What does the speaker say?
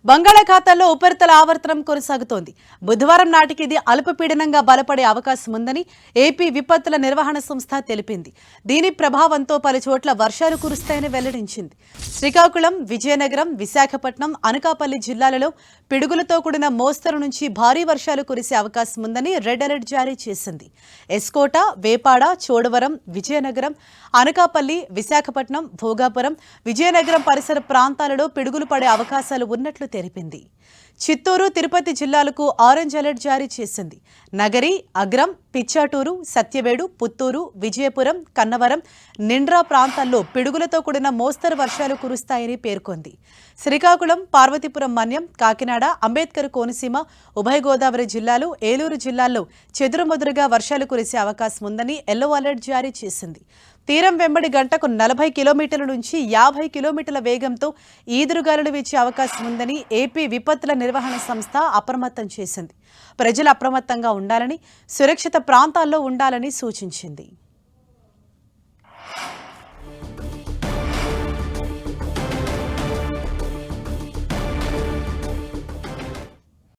బంగాళాఖాతంలో ఉపరితల ఆవర్తనం కొనసాగుతోంది. బుధవారం నాటికి ఇది అల్పపీడనంగా బలపడే అవకాశం ఉందని ఏపీ విపత్తుల నిర్వహణ సంస్థ తెలిపింది. దీని ప్రభావంతో పలు చోట్ల వర్షాలు కురుస్తాయని వెల్లడించింది. శ్రీకాకుళం, విజయనగరం, విశాఖపట్నం, అనకాపల్లి జిల్లాలలో పిడుగులతో కూడిన మోస్తరు నుంచి భారీ వర్షాలు కురిసే అవకాశం ఉందని రెడ్ అలర్ట్ జారీ చేసింది. ఎస్కోట, వేపాడ, చోడవరం, విజయనగరం, అనకాపల్లి, విశాఖపట్నం, భోగాపురం, విజయనగరం పరిసర ప్రాంతాలలో పిడుగులు పడే అవకాశాలు ఉన్నట్లు తెలిపింది. చిత్తూరు, తిరుపతి జిల్లాలకు ఆరెంజ్ అలర్ట్ జారీ చేసింది. నగరి, అగ్రం, పిచ్చాటూరు, సత్యవేడు, పుత్తూరు, విజయపురం, కన్నవరం, నిండ్రా ప్రాంతాల్లో పిడుగులతో కూడిన మోస్తరు వర్షాలు కురుస్తాయని పేర్కొంది. శ్రీకాకుళం, పార్వతీపురం మన్యం, కాకినాడ, అంబేద్కర్ కోనసీమ, ఉభయ గోదావరి జిల్లాలు, ఏలూరు జిల్లాల్లో చెదురుమదురుగా వర్షాలు కురిసే అవకాశం ఉందని ఎల్లో అలర్ట్ జారీ చేసింది. తీరం వెంబడి గంటకు 40 కిలోమీటర్ల నుంచి 50 కిలోమీటర్ల వేగంతో ఈదురుగాలులు వీచే అవకాశం ఉందని ఏపీ విపత్తుల నిర్వహణ సంస్థ అప్రమత్తం చేసింది. ప్రజలు అప్రమత్తంగా ఉండాలని, సురక్షిత ప్రాంతాల్లో ఉండాలని సూచించింది.